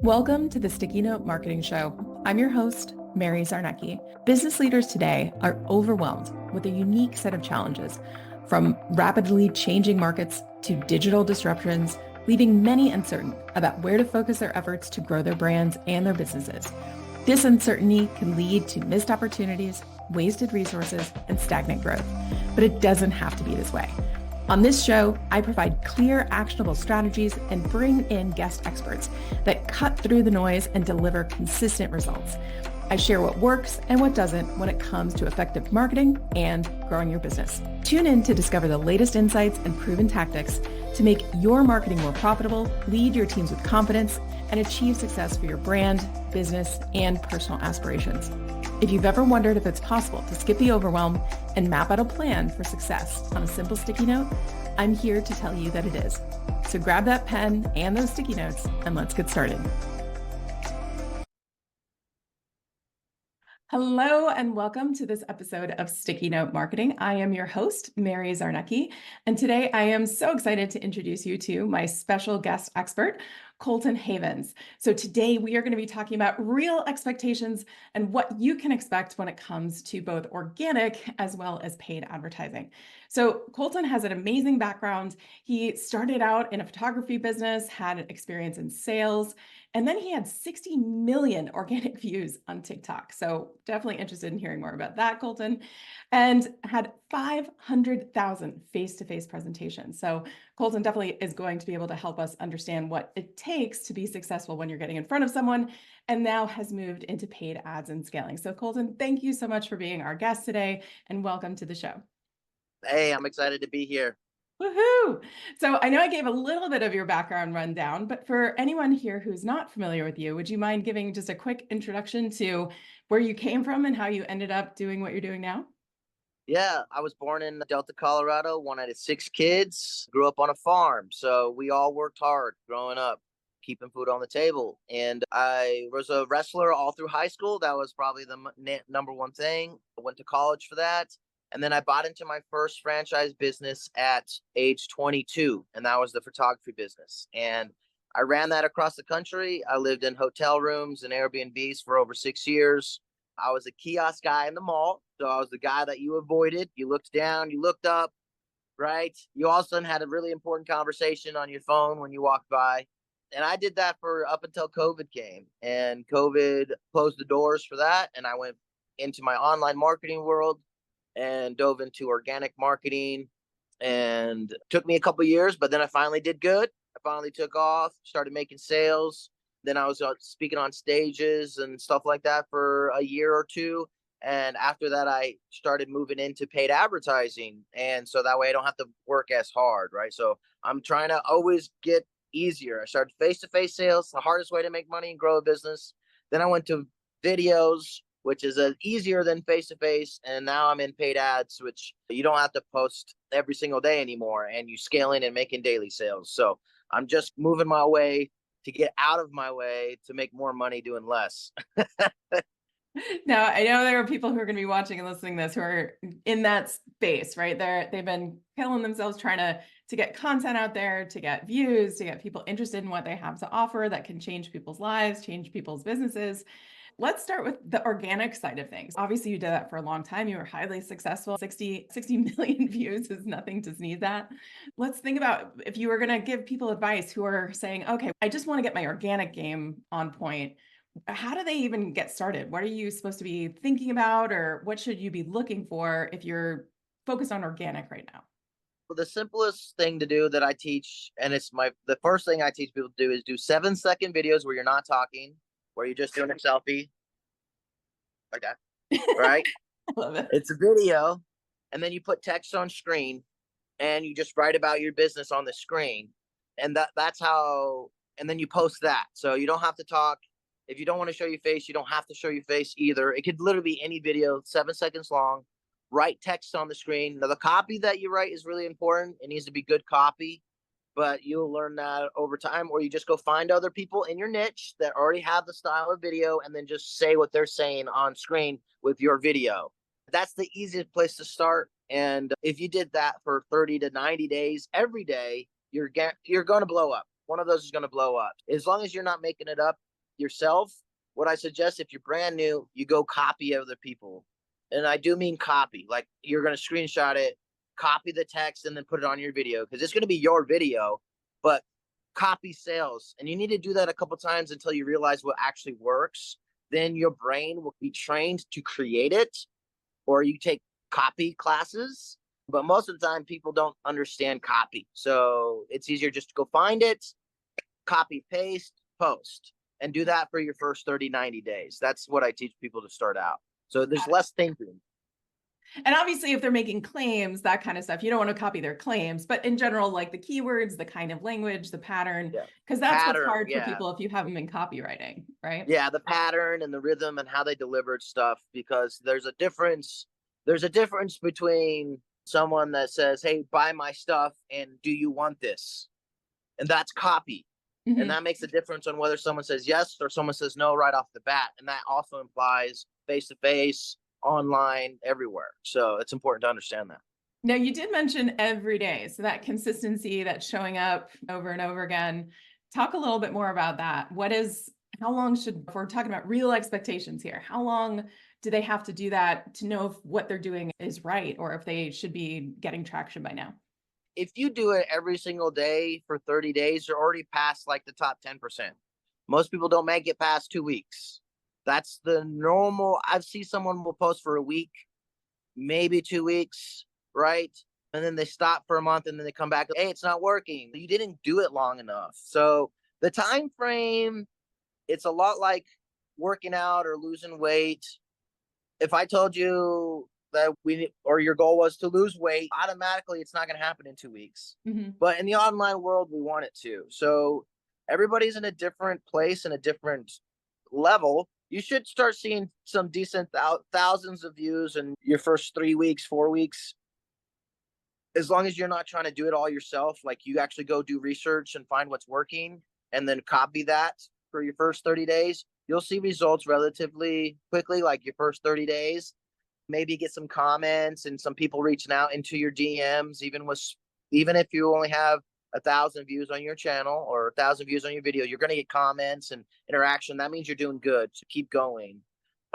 Welcome to the Sticky Note Marketing Show. I'm your host, Mary Zarnecki. Business leaders today are overwhelmed with a unique set of challenges, from rapidly changing markets to digital disruptions, leaving many uncertain about where to focus their efforts to grow their brands and their businesses. This uncertainty can lead to missed opportunities, wasted resources, and stagnant growth. But it doesn't have to be this way. On this show, I provide clear, actionable strategies and bring in guest experts that cut through the noise and deliver consistent results. I share what works and what doesn't when it comes to effective marketing and growing your business. Tune in to discover the latest insights and proven tactics to make your marketing more profitable, lead your teams with confidence, and achieve success for your brand, business, and personal aspirations. If you've ever wondered if it's possible to skip the overwhelm and map out a plan for success on a simple sticky note, I'm here to tell you that it is. So grab that pen and those sticky notes and let's get started. Hello and welcome to this episode of Sticky Note Marketing. I am your host, Mary Zarnecki, and today I am so excited to introduce you to my special guest expert, Colton Havens. So today we are going to be talking about real expectations and what you can expect when it comes to both organic as well as paid advertising. So Colton has an amazing background. He started out in a photography business, had experience in sales, and then he had 60 million organic views on TikTok. So definitely interested in hearing more about that, Colton. And had 500,000 face-to-face presentations. So Colton definitely is going to be able to help us understand what it takes to be successful when you're getting in front of someone, and now has moved into paid ads and scaling. So Colton, thank you so much for being our guest today, and welcome to the show. Hey, I'm excited to be here. Woohoo! So I know I gave a little bit of your background rundown, but for anyone here who's not familiar with you, would you mind giving just a quick introduction to where you came from and how you ended up doing what you're doing now? Yeah, I was born in Delta, Colorado, one out of six kids, grew up on a farm. So we all worked hard growing up, keeping food on the table. And I was a wrestler all through high school. That was probably the number one thing. I went to college for that. And then I bought into my first franchise business at age 22, and that was the photography business. And I ran that across the country. I lived in hotel rooms and Airbnbs for over 6 years. I was a kiosk guy in the mall. So I was the guy that you avoided. You looked down, you looked up, right? You also had a really important conversation on your phone when you walked by. And I did that for up until COVID came. And COVID closed the doors for that. And I went into my online marketing world and dove into organic marketing. And it took me a couple of years, but then I finally did good. I finally took off, started making sales. Then I was speaking on stages and stuff like that for a year or two. And after that, I started moving into paid advertising. And so that way I don't have to work as hard, right? So I'm trying to always get easier. I started face-to-face sales, the hardest way to make money and grow a business. Then I went to videos, which is easier than face-to-face. And now I'm in paid ads, which you don't have to post every single day anymore. And you scaling and making daily sales. So I'm just moving my way to get out of my way to make more money doing less. Now, I know there are people who are going to be watching and listening to this who are in that space, right? They've been killing themselves trying to get content out there, to get views, to get people interested in what they have to offer that can change people's lives, change people's businesses. Let's start with the organic side of things. Obviously, you did that for a long time. You were highly successful. 60 million views is nothing to sneeze at. Let's think about if you were going to give people advice who are saying, okay, I just want to get my organic game on point. How do they even get started? What are you supposed to be thinking about, or what should you be looking for if you're focused on organic right now? Well, the simplest thing to do that I teach, and the first thing I teach people to do is do 7-second videos where you're not talking, where you're just doing a selfie like that, right? I love it. It's a video, and then you put text on screen, and you just write about your business on the screen, and that's how. And then you post that, so you don't have to talk. If you don't want to show your face, you don't have to show your face either. It could literally be any video, 7 seconds long. Write text on the screen. Now, the copy that you write is really important. It needs to be good copy, but you'll learn that over time, or you just go find other people in your niche that already have the style of video and then just say what they're saying on screen with your video. That's the easiest place to start. And if you did that for 30 to 90 days, every day, you're going to blow up. One of those is going to blow up. As long as you're not making it up, yourself, what I suggest, if you're brand new, you go copy other people. And I do mean copy, like you're going to screenshot it, copy the text, and then put it on your video because it's going to be your video, but copy sales. And you need to do that a couple times until you realize what actually works. Then your brain will be trained to create it, or you take copy classes. But most of the time, people don't understand copy. So it's easier just to go find it, copy, paste, post, and do that for your first 30, 90 days. That's what I teach people to start out. So there's less thinking. And obviously, if they're making claims, that kind of stuff, you don't want to copy their claims. But in general, like the keywords, the kind of language, the pattern, because that's what's hard for people if you have them in copywriting, right? Yeah, the pattern and the rhythm and how they delivered stuff, because there's a difference. There's a difference between someone that says, hey, buy my stuff and do you want this? And that's copy. Mm-hmm. And that makes a difference on whether someone says yes or someone says no right off the bat. And that also implies face-to-face, online, everywhere. So it's important to understand that. Now, you did mention every day. So that consistency, that showing up over and over again. Talk a little bit more about that. How long should, if we're talking about real expectations here, how long do they have to do that to know if what they're doing is right or if they should be getting traction by now? If you do it every single day for 30 days, you're already past like the top 10%. Most people don't make it past 2 weeks. That's the normal. I've seen someone will post for a week, maybe 2 weeks, right? And then they stop for a month and then they come back. Hey, it's not working. You didn't do it long enough. So the time frame, it's a lot like working out or losing weight. If I told you that your goal was to lose weight, automatically it's not going to happen in 2 weeks. Mm-hmm. But in the online world, we want it to. So everybody's in a different place and a different level. You should start seeing some decent thousands of views in your first 3 weeks, 4 weeks. As long as you're not trying to do it all yourself, like you actually go do research and find what's working and then copy that for your first 30 days, you'll see results relatively quickly, like your first 30 days. Maybe get some comments and some people reaching out into your DMs, even if you only have 1,000 views on your channel or 1,000 views on your video, you're going to get comments and interaction. That means you're doing good. So keep going.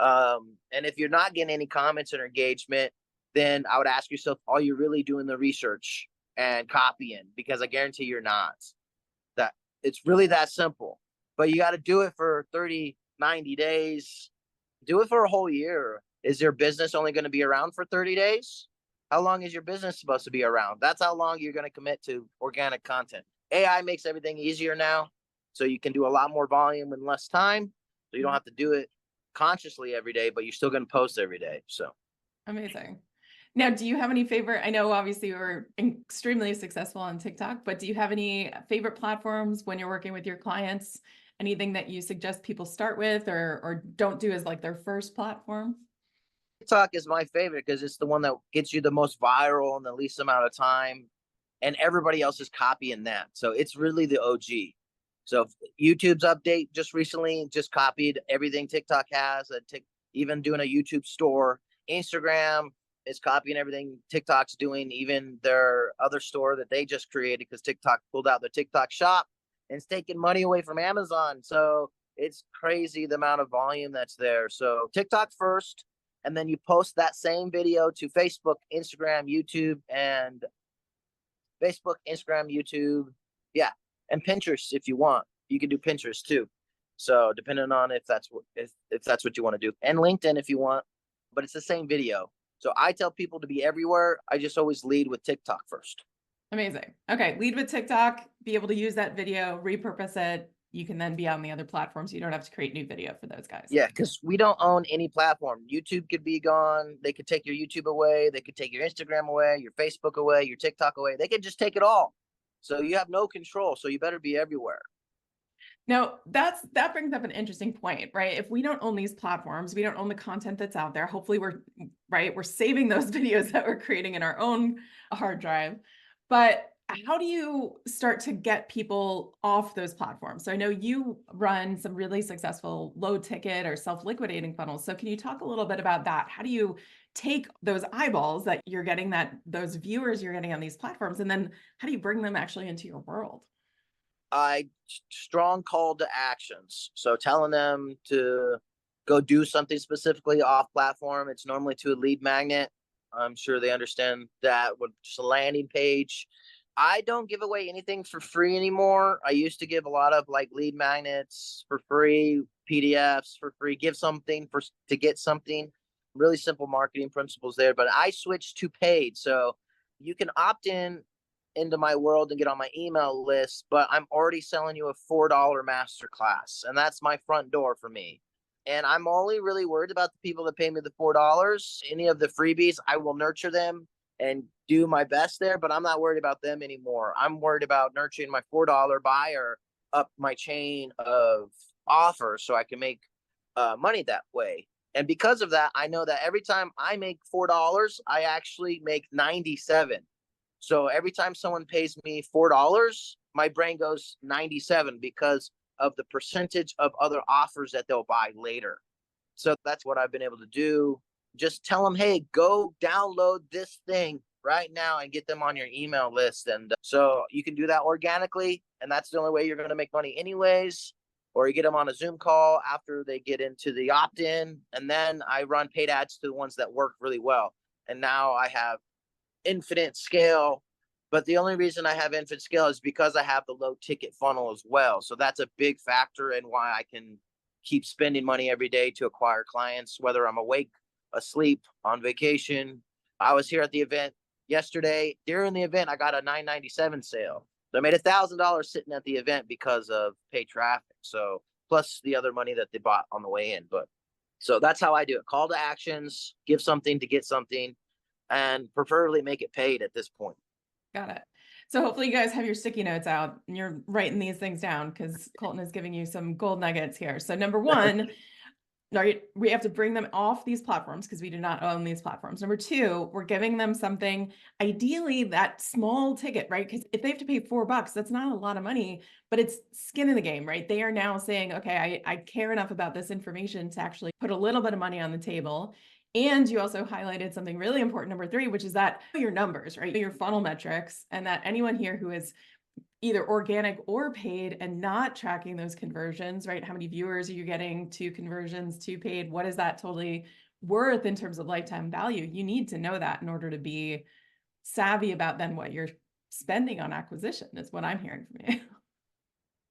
And if you're not getting any comments or engagement, then I would ask yourself, are you really doing the research and copying? Because I guarantee you're not. That it's really that simple. But you got to do it for 30, 90 days. Do it for a whole year. Is your business only going to be around for 30 days? How long is your business supposed to be around? That's how long you're going to commit to organic content. AI makes everything easier now. So you can do a lot more volume in less time. So you don't have to do it consciously every day, but you're still going to post every day. So amazing. Now, do you have any favorite? I know obviously you're extremely successful on TikTok, but do you have any favorite platforms when you're working with your clients? Anything that you suggest people start with or don't do as like their first platform? TikTok is my favorite because it's the one that gets you the most viral in the least amount of time, and everybody else is copying that. So it's really the OG. So YouTube's update just recently just copied everything TikTok has, even doing a YouTube store. Instagram is copying everything TikTok's doing, even their other store that they just created because TikTok pulled out their TikTok shop and it's taking money away from Amazon. So it's crazy the amount of volume that's there. So TikTok first, and then you post that same video to Facebook, Instagram, YouTube, and Facebook, Instagram, YouTube. Yeah. And Pinterest if you want. You can do Pinterest too. So depending on if that's what you want to do. And LinkedIn if you want. But it's the same video. So I tell people to be everywhere. I just always lead with TikTok first. Amazing. Okay. Lead with TikTok, be able to use that video, repurpose it. You can then be on the other platforms. You don't have to create new video for those guys. Yeah, because we don't own any platform. YouTube could be gone. They could take your YouTube away. They could take your Instagram away, your Facebook away, your TikTok away. They could just take it all. So you have no control. So you better be everywhere. Now, that brings up an interesting point, right? If we don't own these platforms, we don't own the content that's out there. Hopefully we're saving those videos that we're creating in our own hard drive. But how do you start to get people off those platforms? So I know you run some really successful low ticket or self-liquidating funnels. So can you talk a little bit about that? How do you take those eyeballs that you're getting, those viewers you're getting on these platforms, and then how do you bring them actually into your world? I strong call to actions. So telling them to go do something specifically off platform. It's normally to a lead magnet. I'm sure they understand that with just a landing page. I don't give away anything for free anymore. I used to give a lot of like lead magnets for free, PDFs for free, give something for to get something. Really simple marketing principles there, but I switched to paid. So you can opt in into my world and get on my email list, but I'm already selling you a $4 masterclass, and that's my front door for me. And I'm only really worried about the people that pay me the $4. Any of the freebies, I will nurture them and do my best there, but I'm not worried about them anymore. I'm worried about nurturing my $4 buyer up my chain of offers so I can make money that way. And because of that, I know that every time I make $4, I actually make 97. So every time someone pays me $4, my brain goes 97 because of the percentage of other offers that they'll buy later. So that's what I've been able to do. Just tell them, hey, go download this thing right now and get them on your email list. And so you can do that organically. And that's the only way you're going to make money anyways. Or you get them on a Zoom call after they get into the opt-in. And then I run paid ads to the ones that work really well. And now I have infinite scale. But the only reason I have infinite scale is because I have the low ticket funnel as well. So that's a big factor in why I can keep spending money every day to acquire clients, whether I'm awake, asleep, on vacation. I was here at the event yesterday. During the event, I got a $997 sale. So I made $1,000 sitting at the event because of paid traffic. So plus the other money that they bought on the way in. But so that's how I do it. Call to actions, give something to get something, and preferably make it paid at this point. Got it. So hopefully you guys have your sticky notes out and you're writing these things down because Colton is giving you some gold nuggets here. So number one, we have to bring them off these platforms because we do not own these platforms. Number two, we're giving them something, ideally that small ticket, right? Because if they have to pay $4, that's not a lot of money, but it's skin in the game, right? They are now saying, okay, I care enough about this information to actually put a little bit of money on the table. And you also highlighted something really important, number three, which is that your numbers, right? Your funnel metrics, and that anyone here who is either organic or paid and not tracking those conversions, right? How many viewers are you getting to conversions to paid? What is that totally worth in terms of lifetime value? You need to know that in order to be savvy about then what you're spending on acquisition is what I'm hearing from you.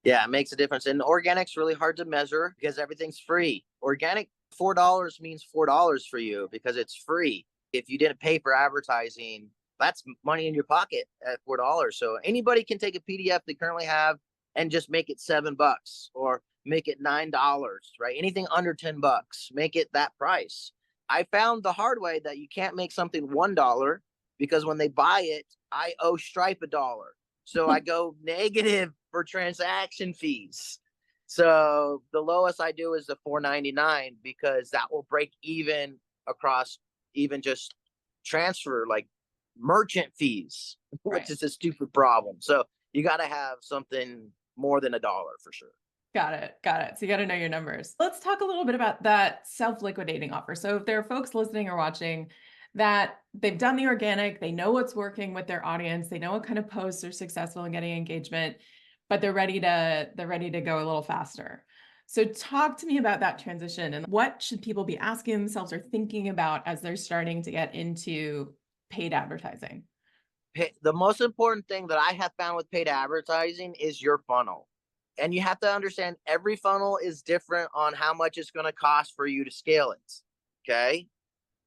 Yeah, it makes a difference. And organic's really hard to measure because everything's free. Organic, $4 means $4 for you because it's free. If you didn't pay for advertising, that's money in your pocket at $4. So anybody can take a PDF they currently have and just make it $7 or make it $9, right? Anything under $10, make it that price. I found the hard way that you can't make something $1 because when they buy it, I owe Stripe $1. So I go negative for transaction fees. So the lowest I do is the $4.99 because that will break even across even just transfer like merchant fees, which is a stupid problem. So you got to have something more than $1 for sure. Got it. Got it. So you got to know your numbers. Let's talk a little bit about that self-liquidating offer. So if there are folks listening or watching that they've done the organic, they know what's working with their audience, they know what kind of posts are successful in getting engagement, but they're ready to go a little faster. So talk to me about that transition and what should people be asking themselves or thinking about as they're starting to get into paid advertising? The most important thing that I have found with paid advertising is your funnel. And you have to understand every funnel is different on how much it's going to cost for you to scale it. Okay.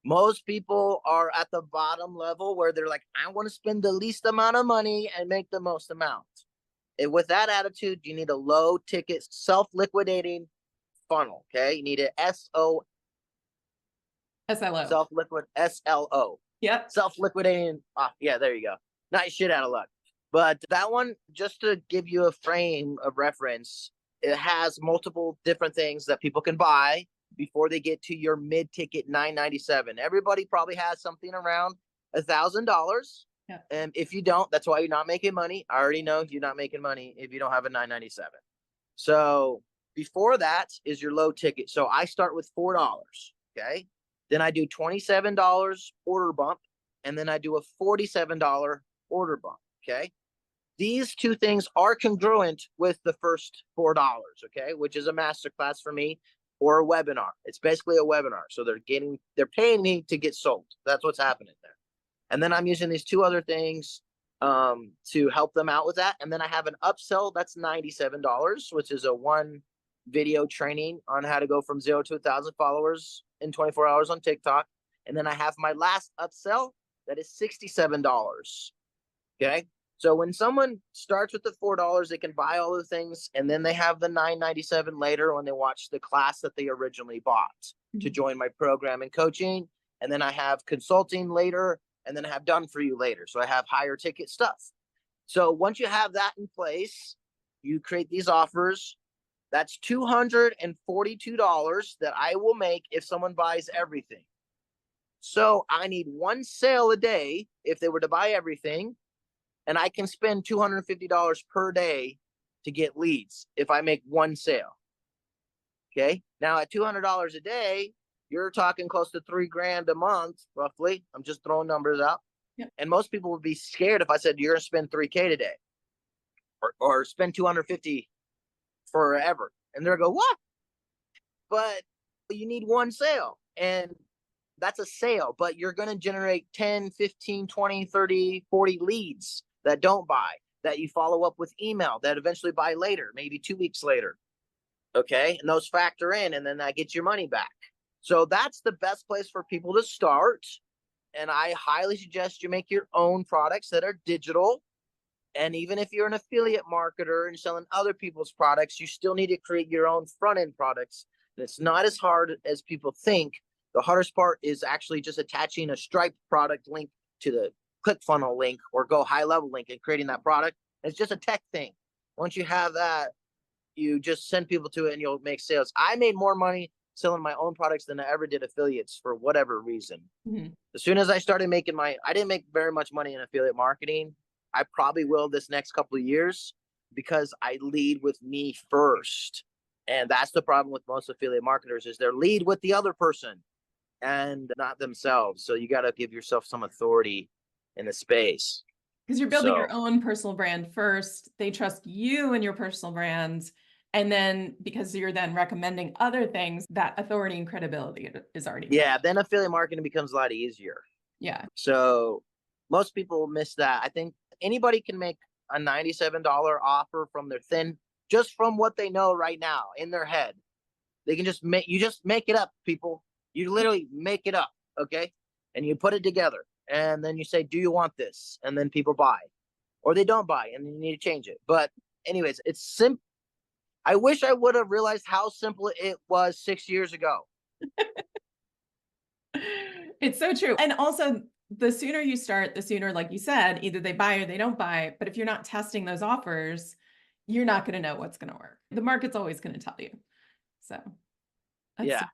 Most people are at the bottom level where they're like, I want to spend the least amount of money and make the most amount. And with that attitude, you need a low ticket self-liquidating funnel. Okay. You need an SLO. Self-liquid SLO. Yep. Self-liquidating. Yeah, there you go. Nice shit out of luck. But that one, just to give you a frame of reference, it has multiple different things that people can buy before they get to your mid-ticket $997. Everybody probably has something around $1,000. Yeah. And if you don't, that's why you're not making money. I already know you're not making money if you don't have a $997. So before that is your low ticket. So I start with $4. Okay. Then I do $27 order bump. And then I do a $47 order bump. Okay. These two things are congruent with the first $4, okay, which is a masterclass for me or a webinar. It's basically a webinar. So they're paying me to get sold. That's what's happening there. And then I'm using these two other things to help them out with that. And then I have an upsell that's $97, which is a one video training on how to go from 0 to 1,000 followers in 24 hours on TikTok. And then I have my last upsell that is $67. Okay. So when someone starts with the $4, they can buy all the things, and then they have the $9.97 later when they watch the class that they originally bought to join my program and coaching. And then I have consulting later, and then I have done for you later. So I have higher ticket stuff. So once you have that in place, you create these offers. That's $242 that I will make if someone buys everything. So I need one sale a day if they were to buy everything. And I can spend $250 per day to get leads if I make one sale. Okay. Now at $200 a day, you're talking close to $3,000 a month, roughly. I'm just throwing numbers out. Yep. And most people would be scared if I said, you're going to spend $3,000 today or spend $250 forever. And they're going, what? But you need one sale. And that's a sale, but you're going to generate 10, 15, 20, 30, 40 leads that don't buy, that you follow up with email, that eventually buy later, maybe 2 weeks later. Okay. And those factor in, and then that gets your money back. So that's the best place for people to start. And I highly suggest you make your own products that are digital. And even if you're an affiliate marketer and selling other people's products, you still need to create your own front end products. And it's not as hard as people think. The hardest part is actually just attaching a Stripe product link to the ClickFunnels link or Go High Level link and creating that product. It's just a tech thing. Once you have that, you just send people to it and you'll make sales. I made more money selling my own products than I ever did affiliates for whatever reason. Mm-hmm. As soon as I started making I didn't make very much money in affiliate marketing. I probably will this next couple of years because I lead with me first. And that's the problem with most affiliate marketers is they lead with the other person and not themselves. So you got to give yourself some authority in the space. Because you're building your own personal brand first. They trust you and your personal brands. And then because you're then recommending other things, that authority and credibility is already built. Then affiliate marketing becomes a lot easier. Yeah. So most people miss that. I think anybody can make a $97 offer from their just from what they know right now in their head. They can just make it up, people. You literally make it up, okay? And you put it together. And then you say, do you want this? And then people buy. Or they don't buy, and then you need to change it. But anyways, it's simple. I wish I would have realized how simple it was 6 years ago. It's so true. And also, the sooner you start, the sooner, like you said, either they buy or they don't buy. But if you're not testing those offers, you're not going to know what's going to work. The market's always going to tell you. So yeah.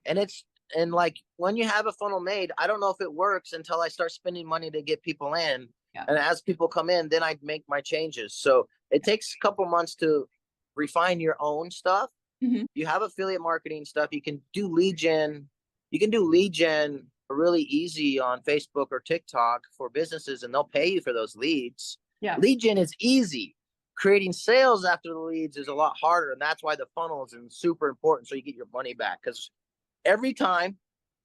And like when you have a funnel made, I don't know if it works until I start spending money to get people in. Yeah. And as people come in, then I make my changes. So it takes a couple months to refine your own stuff. Mm-hmm. You have affiliate marketing stuff. You can do lead gen. You can do lead gen really easy on Facebook or TikTok for businesses, and they'll pay you for those leads. Yeah. Lead gen is easy. Creating sales after the leads is a lot harder. And that's why the funnel is super important. So you get your money back, because every time,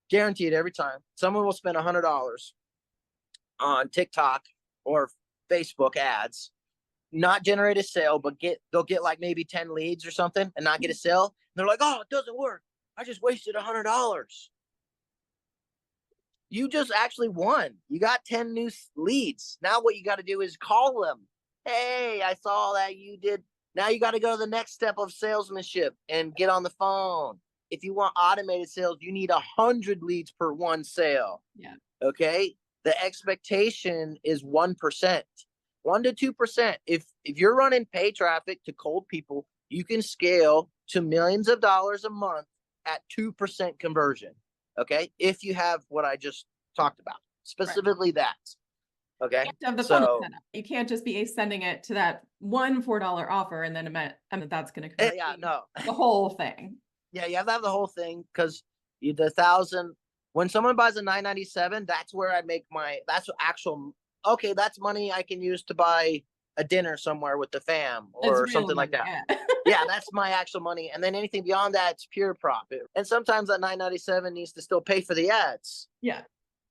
guaranteed every time, someone will spend $100 on TikTok or Facebook ads, not generate a sale, but they'll get like maybe 10 leads or something and not get a sale. And they're like, oh, it doesn't work. I just wasted $100. You just actually won. You got 10 new leads. Now what you got to do is call them. Hey, I saw that you did. Now you got to go to the next step of salesmanship and get on the phone. If you want automated sales, you need 100 leads per one sale. Yeah. Okay. The expectation is 1%, 1 to 2%. If you're running pay traffic to cold people, you can scale to millions of dollars a month at 2% conversion. Okay. If you have what I just talked about, specifically that. Okay. You can't just be sending it to that one $4 offer and then that's going to convert the whole thing. Yeah, you have to have the whole thing, because the 1,000. When someone buys a $9.97, that's where I make that's actual. Okay, that's money I can use to buy a dinner somewhere with the fam It's or real something like money. that. Yeah. Yeah, that's my actual money. And then anything beyond that, it's pure profit. And sometimes that 997 needs to still pay for the ads. Yeah.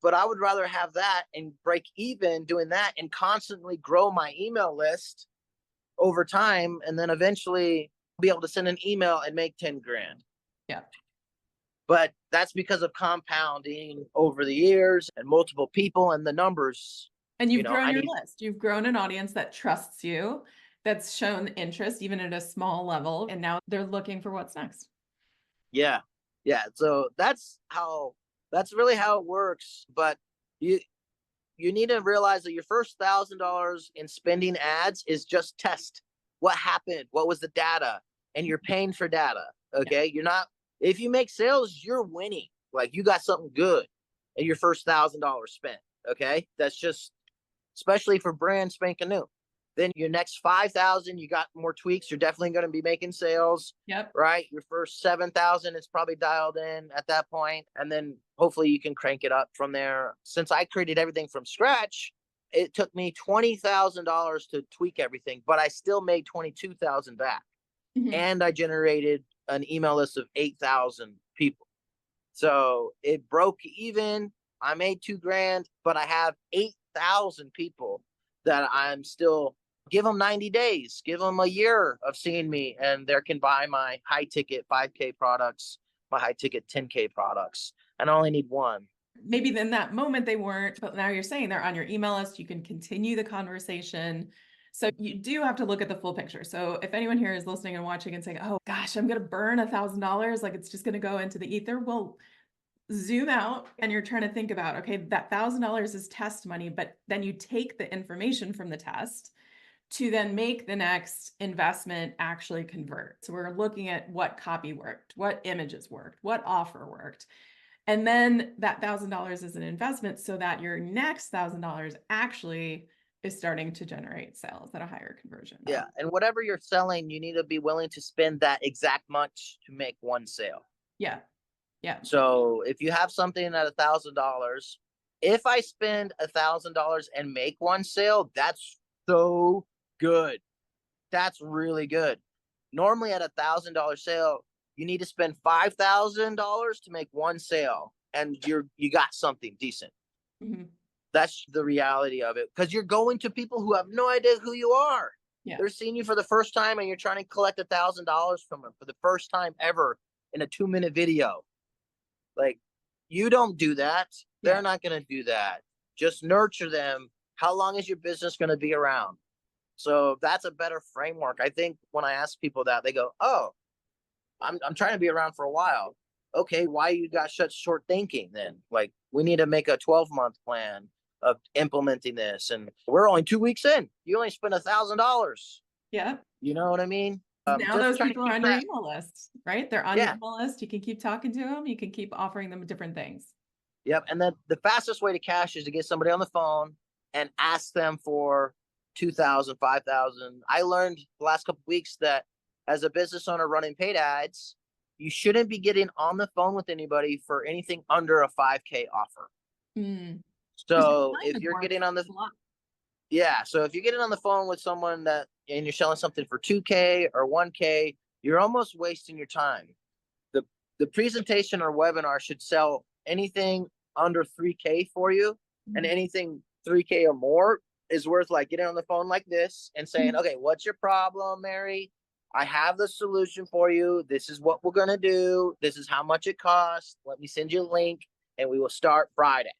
But I would rather have that and break even doing that and constantly grow my email list over time, and then eventually be able to send an email and make 10 grand. Yeah. But that's because of compounding over the years and multiple people and the numbers. And you've grown I your need, list. You've grown an audience that trusts you, that's shown interest even at a small level, and now they're looking for what's next. yeah, yeah. So that's really how it works. But you need to realize that your first $1,000 in spending ads is just test what happened, what was the data, and you're paying for data. Okay, Yeah. you're not. If you make sales, you're winning. Like you got something good, in your first $1,000 spent. Okay, that's just especially for brand spanking new. Then your next 5,000, you got more tweaks. You're definitely going to be making sales. Yep. Right. Your first 7,000 is probably dialed in at that point, and then hopefully you can crank it up from there. Since I created everything from scratch, it took me $20,000 to tweak everything, but I still made 22,000 back, Mm-hmm. and I generated an email list of 8,000 people. So it broke even. I made 2 grand, but I have 8,000 people that I'm still give them 90 days, give them a year of seeing me, and they can buy my high ticket 5K products, my high ticket 10K products. And I only need one. Maybe in that moment they weren't, but now you're saying they're on your email list. You can continue the conversation. So you do have to look at the full picture. So if anyone here is listening and watching and saying, oh gosh, I'm going to burn $1,000, like it's just going to go into the ether. Well, zoom out and you're trying to think about, okay, that $1,000 is test money, but then you take the information from the test to then make the next investment actually convert. So we're looking at what copy worked, what images worked, what offer worked. And then that $1,000 is an investment so that your next $1,000 actually is starting to generate sales at a higher conversion. Yeah. And whatever you're selling, you need to be willing to spend that exact much to make one sale. Yeah. Yeah. So if you have something at $1,000, if I spend $1,000 and make one sale, that's so good. That's really good. Normally at $1,000 sale, you need to spend $5,000 to make one sale, and you got something decent. Mm-hmm. That's the reality of it, because you're going to people who have no idea who you are. Yeah. They're seeing you for the first time, and you're trying to collect $1,000 from them for the first time ever in a 2-minute video. Like, you don't do that. They're not going to do that. Just nurture them. How long is your business going to be around? So that's a better framework. I think when I ask people that, they go, oh, I'm trying to be around for a while. Okay, why you got such short thinking then? Like, we need to make a 12-month plan of implementing this. And we're only 2 weeks in. You only spent $1,000. Yeah. You know what I mean? Now those people are on your email list, right? They're on your email list. You can keep talking to them. You can keep offering them different things. Yep. And then the fastest way to cash is to get somebody on the phone and ask them for 2,000, 5,000. I learned the last couple of weeks that as a business owner running paid ads, you shouldn't be getting on the phone with anybody for anything under a 5K offer. Mm. So if you're getting on the phone with someone and you're selling something for 2K or 1K, you're almost wasting your time. The presentation or webinar should sell anything under 3K for you, mm-hmm. and anything 3K or more is worth like getting on the phone like this and saying, mm-hmm. okay, what's your problem, Mary? I have the solution for you. This is what we're going to do. This is how much it costs. Let me send you a link and we will start Friday.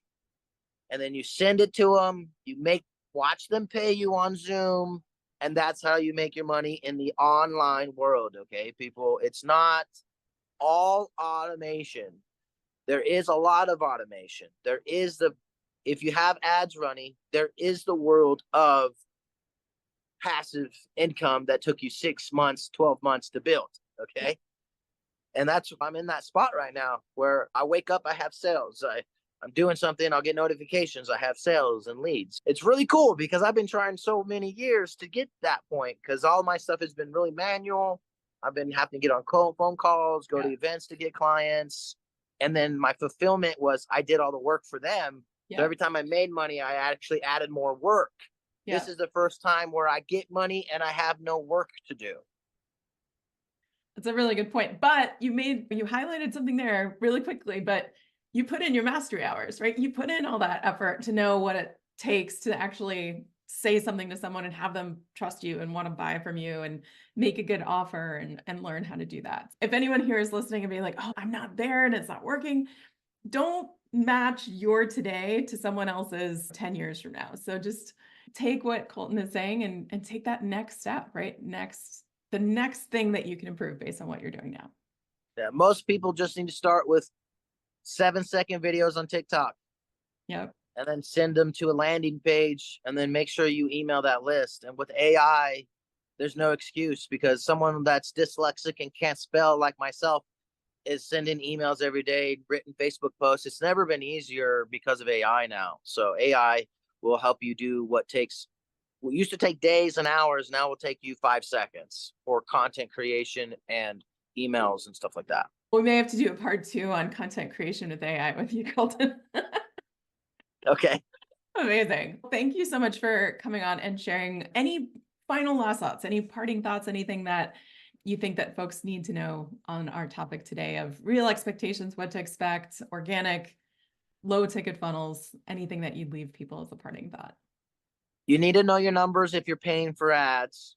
And then you send it to them. Watch them pay you on Zoom. And that's how you make your money in the online world. Okay, people, it's not all automation. There is a lot of automation. If you have ads running, there is the world of passive income that took you 6 months, 12 months to build. Okay. And I'm in that spot right now where I wake up, I have sales. I'm doing something, I'll get notifications, I have sales and leads. It's really cool because I've been trying so many years to get that point because all my stuff has been really manual. I've been having to get on phone calls, go to events to get clients. And then my fulfillment was I did all the work for them. So every time I made money, I actually added more work. Yeah. This is the first time where I get money and I have no work to do. That's a really good point. But you highlighted something there really quickly, but you put in your mastery hours, right? You put in all that effort to know what it takes to actually say something to someone and have them trust you and want to buy from you and make a good offer and learn how to do that. If anyone here is listening and being like, oh, I'm not there and it's not working, don't match your today to someone else's 10 years from now. So just take what Colton is saying and take that next step, right? The next thing that you can improve based on what you're doing now. Yeah, most people just need to start with 7-second videos on TikTok. Yep. And then send them to a landing page and then make sure you email that list. And with AI, there's no excuse because someone that's dyslexic and can't spell like myself is sending emails every day, written Facebook posts. It's never been easier because of AI now. So AI will help you do what used to take days and hours. Now will take you 5 seconds for content creation and emails and stuff like that. We may have to do a part 2 on content creation with AI with you, Colton. Okay. Amazing. Thank you so much for coming on and sharing any final last thoughts, any parting thoughts, anything that you think that folks need to know on our topic today of real expectations, what to expect, organic, low ticket funnels, anything that you'd leave people as a parting thought. You need to know your numbers if you're paying for ads.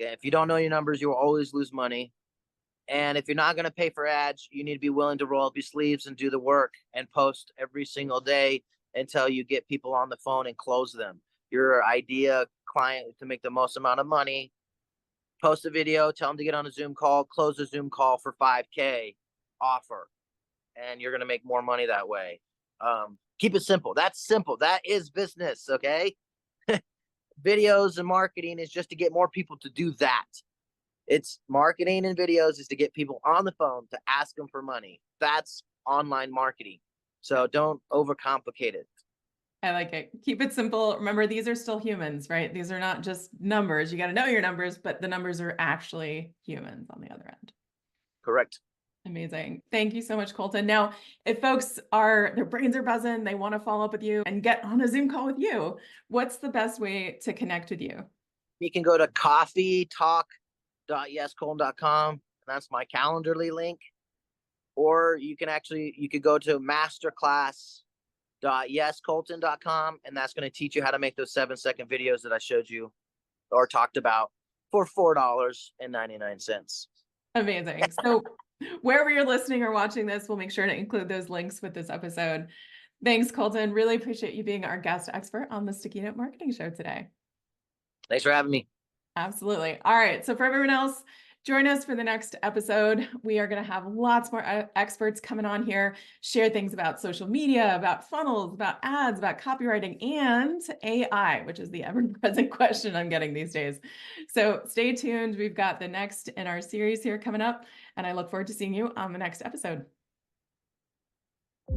Okay, if you don't know your numbers, you will always lose money. And if you're not going to pay for ads, you need to be willing to roll up your sleeves and do the work and post every single day until you get people on the phone and close them. Your idea client to make the most amount of money, post a video, tell them to get on a Zoom call, close a Zoom call for 5K offer. And you're going to make more money that way. Keep it simple. That's simple. That is business. Okay. Videos and marketing is just to get more people to do that. It's marketing and videos is to get people on the phone to ask them for money. That's online marketing. So don't overcomplicate it. I like it. Keep it simple. Remember, these are still humans, right? These are not just numbers. You got to know your numbers, but the numbers are actually humans on the other end. Correct. Amazing. Thank you so much, Colton. Now, if folks their brains are buzzing, they want to follow up with you and get on a Zoom call with you, what's the best way to connect with you? You can go to coffeetalk.yescolton.com. That's my Calendarly link. Or you could go to masterclass.yescolton.com, and that's going to teach you how to make those 7-second videos that I showed you or talked about for $4.99. Amazing. So wherever you're listening or watching this, we'll make sure to include those links with this episode. Thanks, Colton. Really appreciate you being our guest expert on the Sticky Note Marketing Show today. Thanks for having me. Absolutely. All right. So for everyone else, join us for the next episode. We are going to have lots more experts coming on here, share things about social media, about funnels, about ads, about copywriting, and AI, which is the ever-present question I'm getting these days. So stay tuned. We've got the next in our series here coming up, and I look forward to seeing you on the next episode.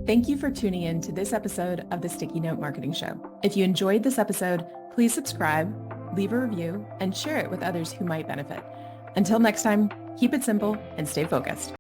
Thank you for tuning in to this episode of the Sticky Note Marketing Show. If you enjoyed this episode, please subscribe, leave a review, and share it with others who might benefit. Until next time, keep it simple and stay focused.